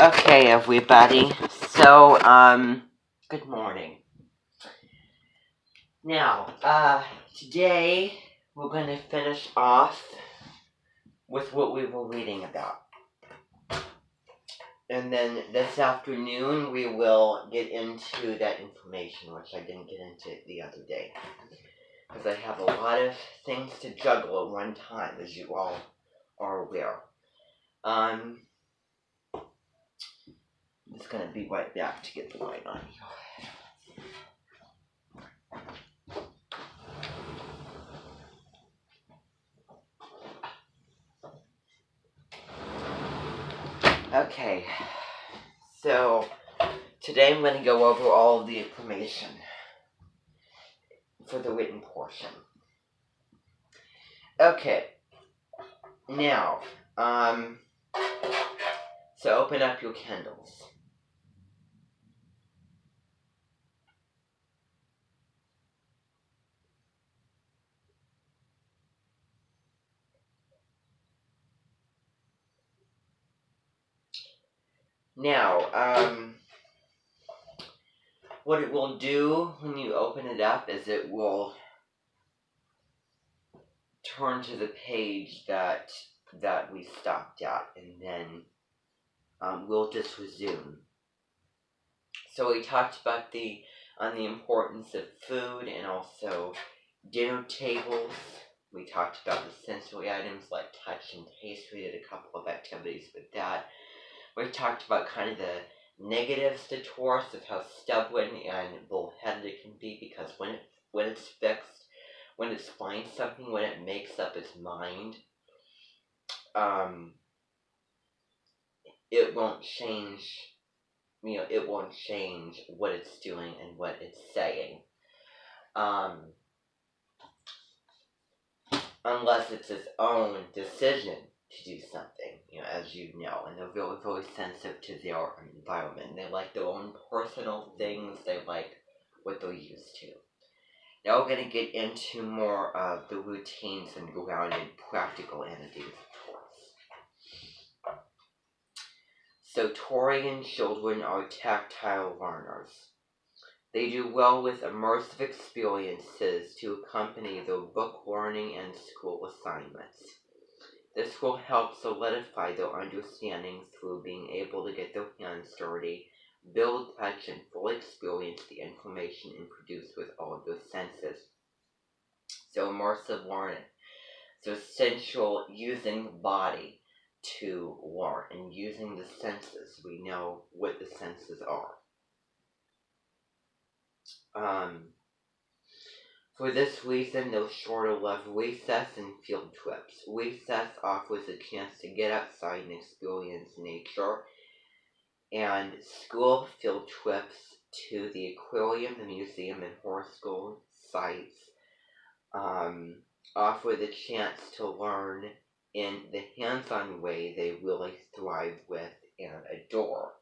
Okay, everybody. So, good morning. Now, today we're going to finish off with what we were reading about. And then this afternoon we will get into that information, which I didn't get into the other day. Because I have a lot of things to juggle at one time, as you all are aware. I'm just going to be right back to get the light on here. Okay, so today I'm going to go over all of the information for the written portion. Okay, now, so open up your Kindles. Now, what it will do when you open it up is it will turn to the page that we stopped at, and then we'll just resume. So we talked about the importance of food and also dinner tables. We talked about the sensory items like touch and taste. We did a couple of activities with that. We talked about kind of the negatives to Taurus, of how stubborn and bullheaded it can be, because when it's fixed, when it finds something, when it makes up its mind, it won't change. It won't change what it's doing and what it's saying, unless it's its own decision to do something, as you know, and they're very, very sensitive to their environment. They like their own personal things. They like what they're used to. Now we're going to get into more of the routines and grounded practical entities of Taurus. So Taurian children are tactile learners. They do well with immersive experiences to accompany their book learning and school assignments. This will help solidify their understanding through being able to get their hands dirty, build, touch, and fully experience the information introduced with all of their senses. So immersive learning. So essential using the body to learn and using the senses. We know what the senses are. For this reason, those shorter love recess and field trips. Recess offers a chance to get outside and experience nature, and school field trips to the aquarium, the museum, and horoscope sites offer the chance to learn in the hands-on way they really thrive with and adore.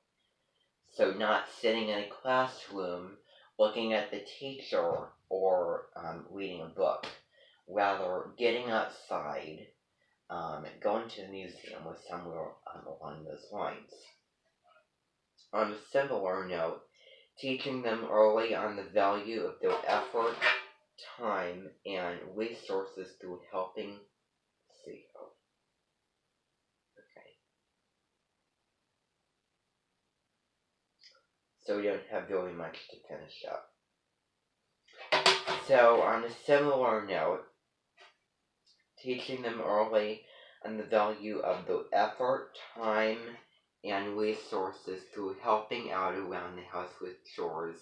So not sitting in a classroom looking at the teacher or reading a book. Rather, getting outside, going to the museum or somewhere along those lines. On a similar note, teaching them early on the value of their effort, time, and resources through helping. Okay. So we don't have very much to finish up. So on a similar note, teaching them early on the value of the effort, time, and resources through helping out around the house with chores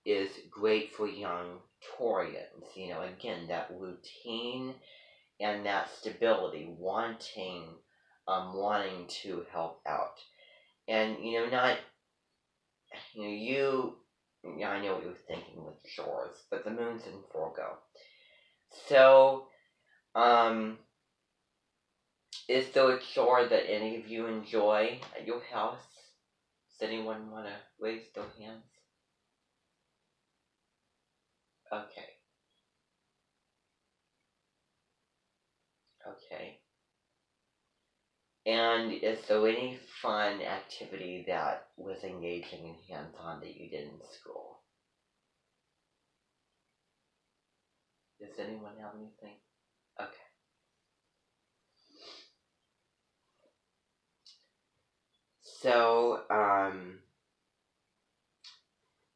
is great for young Taurians. Again, that routine and that stability, wanting to help out. And, not, I know what you're thinking with chores, but the moon's in Virgo. So, is there a chore that any of you enjoy at your house? Does anyone want to raise their hands? Okay. And is there any fun activity that was engaging and hands-on that you did in school? Does anyone have anything? Okay. So,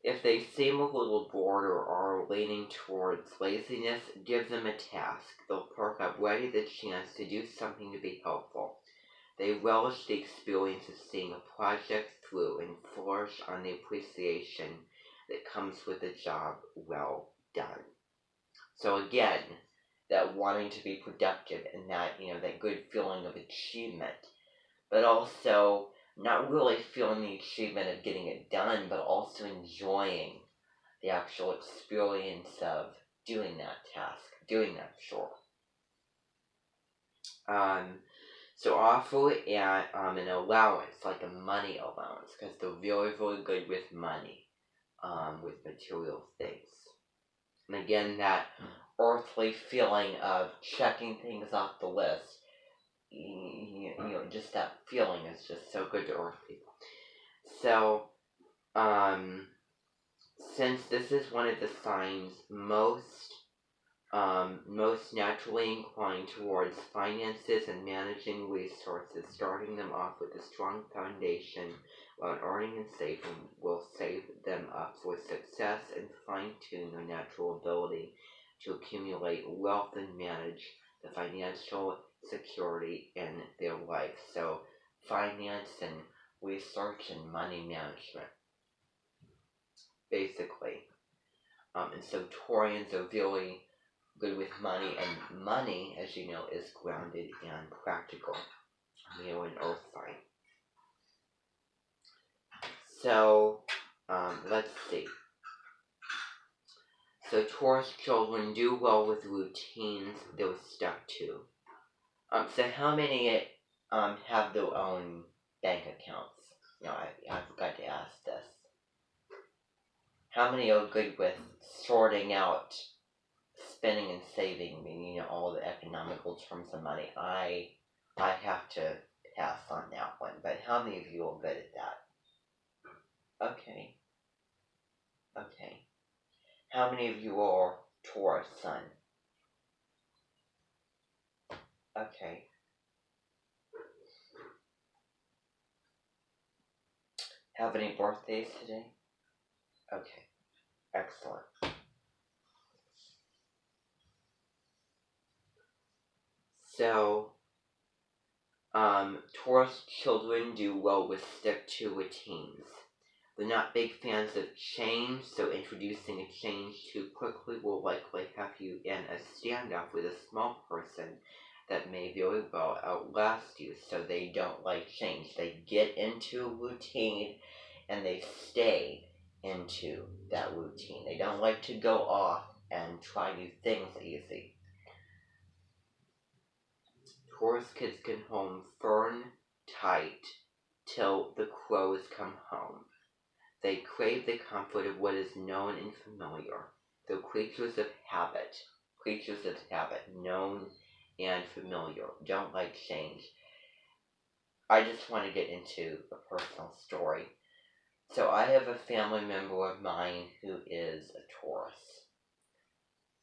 if they seem a little bored or are leaning towards laziness, give them a task. They'll perk up ready the chance to do something to be helpful. They relish the experience of seeing a project through and flourish on the appreciation that comes with a job well done. So again, that wanting to be productive and that, that good feeling of achievement, but also not really feeling the achievement of getting it done, but also enjoying the actual experience of doing that task, doing that chore. So offer an allowance, like a money allowance, because they're very, very good with money, with material things. And again, that earthly feeling of checking things off the list, just that feeling is just so good to earth people. So, since this is one of the signs most naturally inclined towards finances and managing resources, starting them off with a strong foundation while earning and saving will save them up for success and fine-tune their natural ability to accumulate wealth and manage the financial security in their life. So finance and research and money management, basically. And so Taurians are really good with money, and money, as you know, is grounded and practical. Leo and Earth sign. So, let's see. So Taurus children do well with routines they're stuck to. So how many have their own bank accounts? I forgot to ask this. How many are good with sorting out spending and saving, meaning all the economical terms of money? I have to pass on that one, but how many of you are good at that? Okay. How many of you are Taurus sun? Okay. Have any birthdays today? Okay. Excellent. So, Taurus children do well with stick-to routines. They're not big fans of change, so introducing a change too quickly will likely have you in a standoff with a small person that may very well outlast you, so they don't like change. They get into a routine and they stay into that routine. They don't like to go off and try new things easy. Taurus kids can hold firm tight till the crows come home. They crave the comfort of what is known and familiar. They're creatures of habit, known and familiar, don't like change. I just want to get into a personal story. So I have a family member of mine who is a Taurus.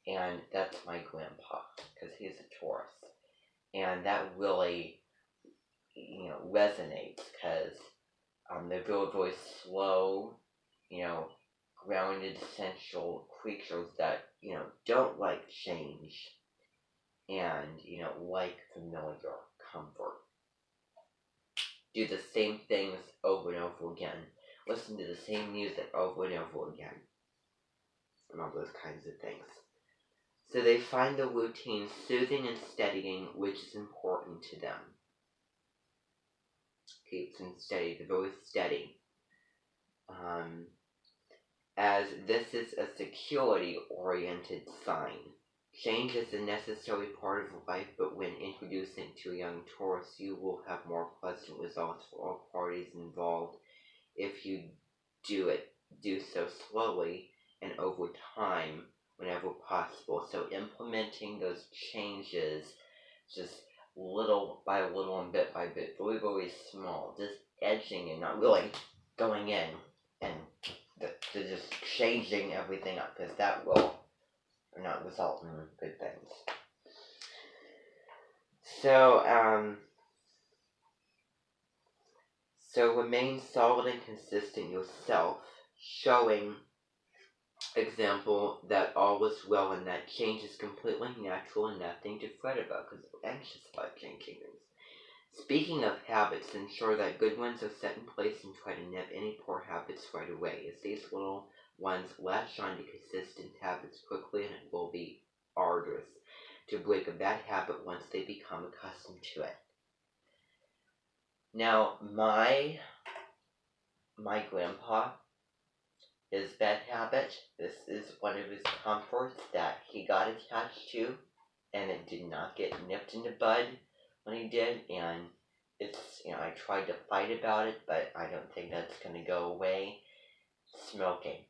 And that's my grandpa, because he's a Taurus. And that really, resonates, because they're very, very slow, grounded, essential creatures that, don't like change and, like familiar comfort. Do the same things over and over again. Listen to the same music over and over again. And all those kinds of things. So they find the routine soothing and steadying, which is important to them. Keeps them steady, they're very steady. As this is a security-oriented sign. Change is a necessary part of life, but when introducing to a young Taurus, you will have more pleasant results for all parties involved if you do so slowly and over time whenever possible. So implementing those changes just little by little and bit by bit, very, very small, just edging and not really going in and to just changing everything up, because that will not result in good things. So remain solid and consistent yourself, showing example that all is well and that change is completely natural and nothing to fret about, because we're anxious about changing things. Speaking of habits, ensure that good ones are set in place and try to nip any poor habits right away, as these little ones latch on to consistent habits quickly, and it will be arduous to break a bad habit once they become accustomed to it. Now, my grandpa, his bad habit, this is one of his comforts that he got attached to, and it did not get nipped in the bud when he did, and it's, I tried to fight about it, but I don't think that's going to go away. Smoking.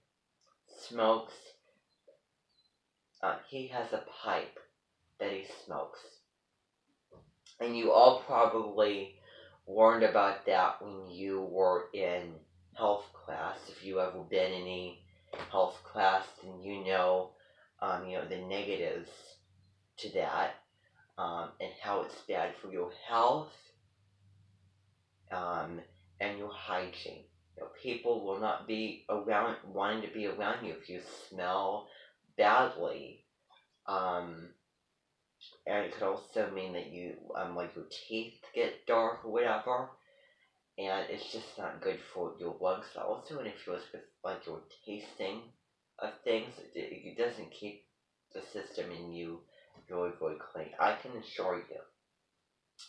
Smokes. He has a pipe that he smokes. And you all probably learned about that when you were in health class. If you ever been in any health class, then you know the negatives to that, and how it's bad for your health, and your hygiene. People will not be wanting to be around you if you smell badly. And it could also mean that you, like your teeth get dark or whatever, and it's just not good for your lungs. Also interferes with like your tasting of things. It doesn't keep the system in you really, really clean. I can assure you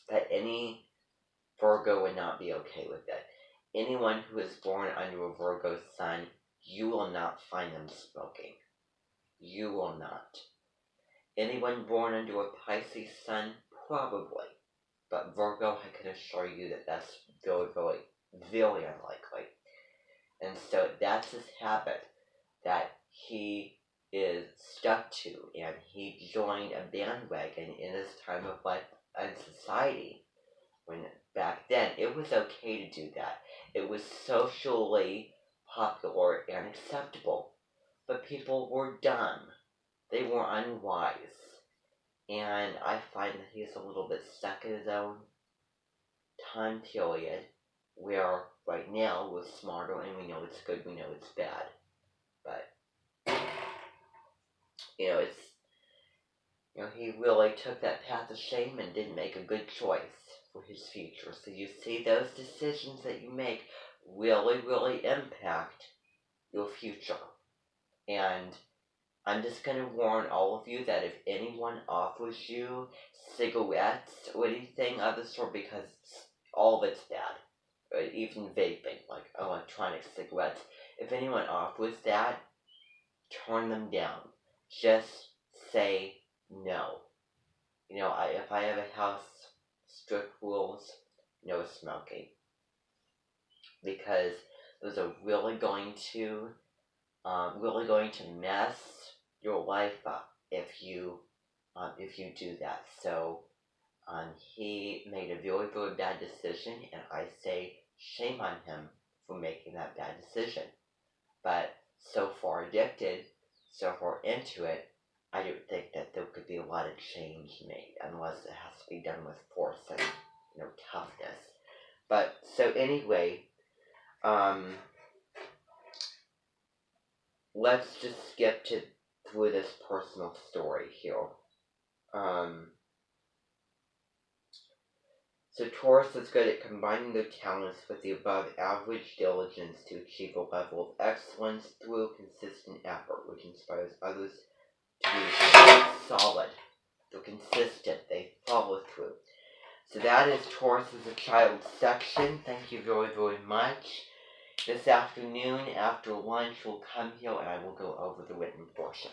that any Virgo would not be okay with that. Anyone who is born under a Virgo sun, you will not find them smoking. You will not. Anyone born under a Pisces sun, probably. But Virgo, I can assure you that that's very, very, very unlikely. And so that's his habit that he is stuck to, and he joined a bandwagon in his time of life and society. When back then it was okay to do that. It was socially popular and acceptable. But people were dumb. They were unwise. And I find that he's a little bit stuck in his own time period, where right now we're smarter and we know it's good, we know it's bad. But he really took that path of shame and didn't make a good choice for his future. So you see, those decisions that you make really, really impact your future. And I'm just going to warn all of you that if anyone offers you cigarettes or anything of the sort, because all of it's bad, right? Even vaping, like electronic cigarettes, if anyone offers that, turn them down. Just say no. If I have a house, strict rules, no smoking. Because those are really going to mess your life up if you do that. So he made a very, very bad decision, and I say shame on him for making that bad decision. But so far addicted, so far into it, I don't think that there could be a lot of change made unless it has to be done with force and toughness. But so anyway, let's just skip through this personal story here. So Taurus is good at combining their talents with the above average diligence to achieve a level of excellence through consistent effort, which inspires others to be solid. They're consistent. They follow through. So that is Taurus as a child section. Thank you very, very much. This afternoon, after lunch, we'll come here and I will go over the written portion.